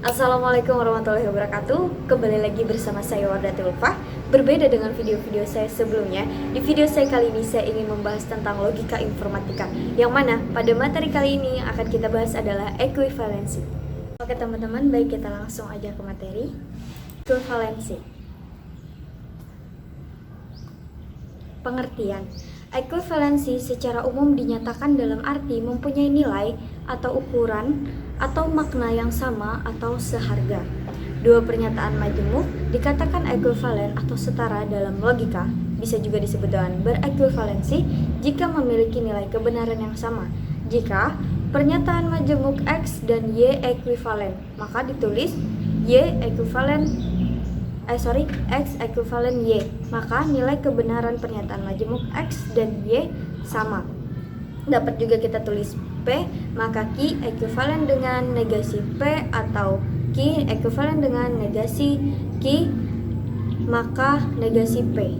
Assalamualaikum warahmatullahi wabarakatuh. Kembali lagi bersama saya Wardatul Ulfah. Berbeda dengan video-video saya sebelumnya, di video saya kali ini saya ingin membahas tentang logika informatika, yang mana pada materi kali ini yang akan kita bahas adalah ekuivalensi. Oke teman-teman, baik, kita langsung aja ke materi. Ekuivalensi. Pengertian. Ekuivalensi secara umum dinyatakan dalam arti mempunyai nilai atau ukuran atau makna yang sama atau seharga. Dua pernyataan majemuk dikatakan ekuivalen atau setara dalam logika, bisa juga disebut dengan berekuivalensi jika memiliki nilai kebenaran yang sama. Jika pernyataan majemuk X dan Y ekuivalen, maka ditulis X ekuivalen Y, maka nilai kebenaran pernyataan majemuk X dan Y sama. Dapat juga kita tulis P, maka Q ekuivalen dengan negasi P, atau Q ekuivalen dengan negasi Q, maka negasi P.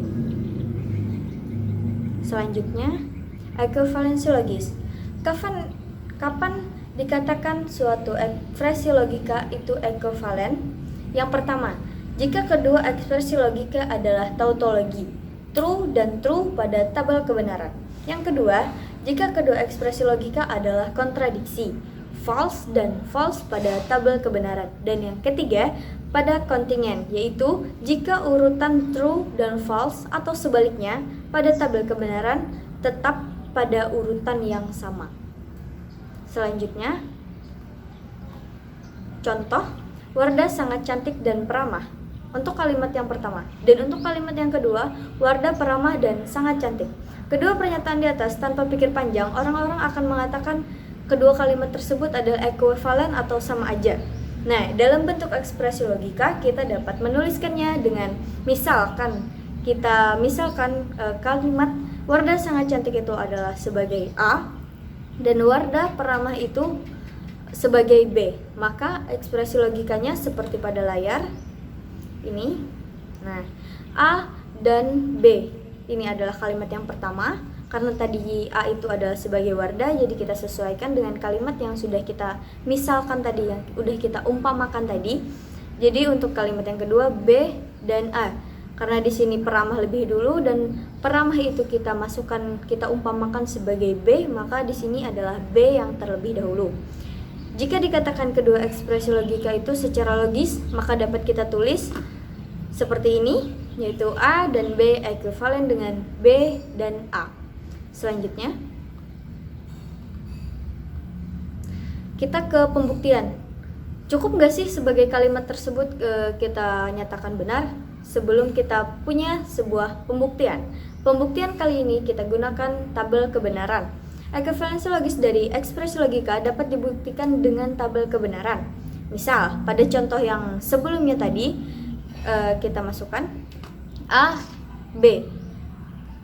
Selanjutnya, ekuivalensi logis. Kapan dikatakan suatu ekspresi logika itu ekuivalen? Yang pertama, jika kedua ekspresi logika adalah tautologi, true dan true pada tabel kebenaran. Yang kedua, jika kedua ekspresi logika adalah kontradiksi, false dan false pada tabel kebenaran. Dan yang ketiga, pada kontingen, yaitu jika urutan true dan false atau sebaliknya pada tabel kebenaran tetap pada urutan yang sama. Selanjutnya, contoh, Wardah sangat cantik dan peramah. Untuk kalimat yang pertama, dan untuk kalimat yang kedua, Wardah peramah dan sangat cantik. Kedua pernyataan di atas tanpa pikir panjang, orang-orang akan mengatakan kedua kalimat tersebut adalah ekuivalen atau sama aja. Nah, dalam bentuk ekspresi logika kita dapat menuliskannya dengan misalkan kalimat Wardah sangat cantik itu adalah sebagai A dan Wardah peramah itu sebagai B. Maka ekspresi logikanya seperti pada layar ini. Nah, A dan B ini adalah kalimat yang pertama. Karena tadi A itu adalah sebagai Wardah, jadi kita sesuaikan dengan kalimat yang sudah kita misalkan tadi, yang udah kita umpamakan tadi. Jadi untuk kalimat yang kedua B dan A. Karena di sini peramah lebih dulu dan peramah itu kita umpamakan sebagai B, maka di sini adalah B yang terlebih dahulu. Jika dikatakan kedua ekspresi logika itu secara logis, maka dapat kita tulis seperti ini, yaitu A dan B ekuivalen dengan B dan A. Selanjutnya, kita ke pembuktian. Cukup nggak sih sebagai kalimat tersebut kita nyatakan benar sebelum kita punya sebuah pembuktian? Pembuktian kali ini kita gunakan tabel kebenaran. Ekuivalensi logis dari ekspresi logika dapat dibuktikan dengan tabel kebenaran. Misal, pada contoh yang sebelumnya tadi, kita masukkan A, B.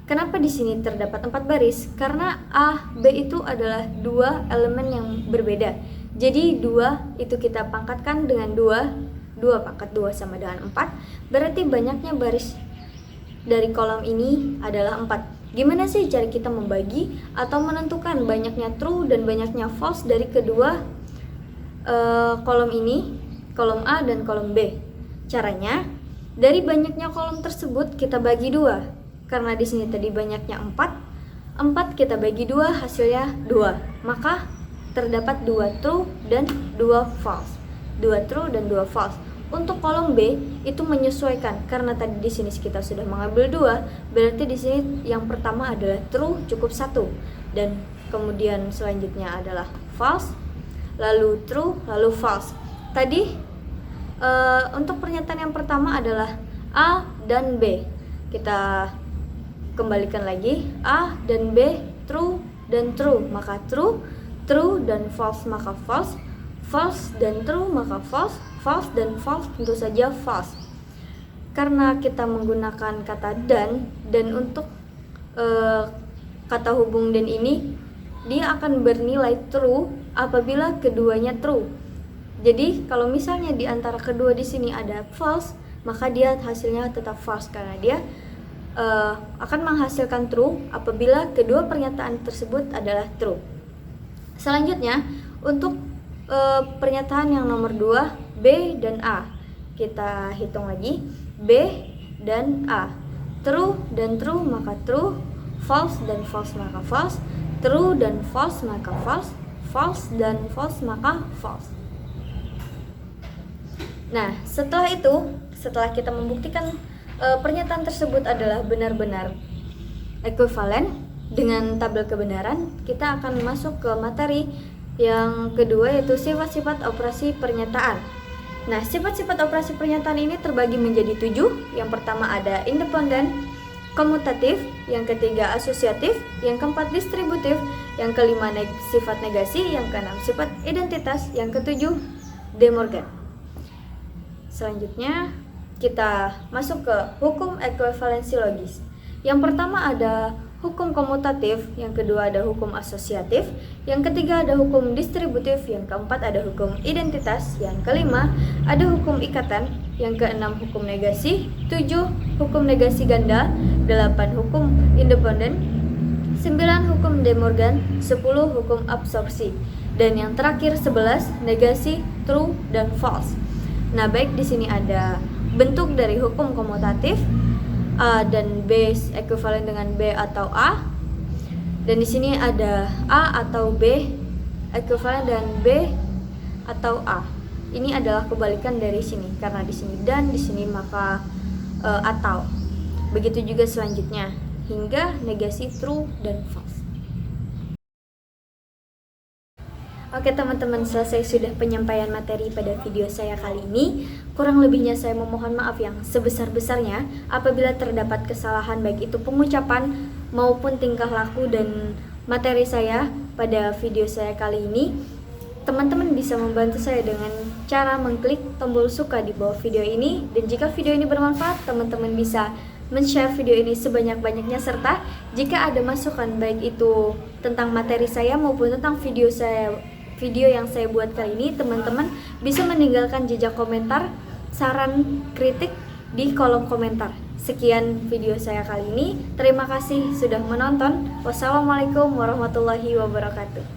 Kenapa di sini terdapat 4 baris? Karena A, B itu adalah dua elemen yang berbeda. Jadi 2 itu kita pangkatkan dengan 2 pangkat 2 sama dengan 4. Berarti banyaknya baris dari kolom ini adalah 4. Gimana sih cara kita membagi atau menentukan banyaknya true dan banyaknya false dari kedua kolom ini, kolom A dan kolom B? Caranya, dari banyaknya kolom tersebut kita bagi 2. Karena di sini tadi banyaknya 4 kita bagi 2, hasilnya 2. Maka terdapat 2 true dan 2 false. 2 true dan 2 false. Untuk kolom B itu menyesuaikan karena tadi di sini kita sudah mengambil 2, berarti di sini yang pertama adalah true cukup 1 dan kemudian selanjutnya adalah false, lalu true, lalu false. Tadi untuk pernyataan yang pertama adalah A dan B. Kita kembalikan lagi, A dan B true dan true, maka true, true dan false maka false, false dan true maka false, false dan false tentu saja false. Karena kita menggunakan kata dan untuk kata hubung dan ini dia akan bernilai true apabila keduanya true. Jadi kalau misalnya di antara kedua di sini ada false, maka dia hasilnya tetap false karena dia akan menghasilkan true apabila kedua pernyataan tersebut adalah true. Selanjutnya, untuk pernyataan yang nomor 2 B dan A. Kita hitung lagi, B dan A. True dan true maka true, false dan false maka false, true dan false maka false, false dan false maka false. Nah, setelah itu, setelah kita membuktikan pernyataan tersebut adalah benar-benar ekuivalen dengan tabel kebenaran, kita akan masuk ke materi yang kedua, yaitu sifat-sifat operasi pernyataan. Nah, sifat-sifat operasi pernyataan ini terbagi menjadi 7. Yang pertama ada independen, komutatif, yang ketiga asosiatif, yang keempat distributif, yang kelima sifat negasi, yang keenam sifat identitas, yang ketujuh De Morgan. Selanjutnya kita masuk ke hukum ekuivalensi logis. Yang pertama ada hukum komutatif, yang kedua ada hukum asosiatif, yang ketiga ada hukum distributif, yang keempat ada hukum identitas, yang kelima ada hukum ikatan, yang keenam hukum negasi, 7 hukum negasi ganda, 8 hukum independen, 9 hukum De Morgan, 10 hukum absorpsi, dan yang terakhir 11 negasi, true dan false. Nah, baik di sini ada bentuk dari hukum komutatif, A dan B ekuivalen dengan B atau A, dan di sini ada A atau B ekuivalen dengan B atau A. Ini adalah kebalikan dari sini, karena di sini dan di sini maka atau. Begitu juga selanjutnya hingga negasi true dan false. Oke teman-teman, selesai sudah penyampaian materi pada video saya kali ini. Kurang lebihnya saya memohon maaf yang sebesar-besarnya apabila terdapat kesalahan baik itu pengucapan maupun tingkah laku dan materi saya pada video saya kali ini. Teman-teman bisa membantu saya dengan cara mengklik tombol suka di bawah video ini, dan jika video ini bermanfaat, teman-teman bisa men-share video ini sebanyak-banyaknya, serta jika ada masukan baik itu tentang materi saya maupun tentang video yang saya buat kali ini, teman-teman bisa meninggalkan jejak komentar, saran, kritik di kolom komentar. Sekian video saya kali ini. Terima kasih sudah menonton. Wassalamualaikum warahmatullahi wabarakatuh.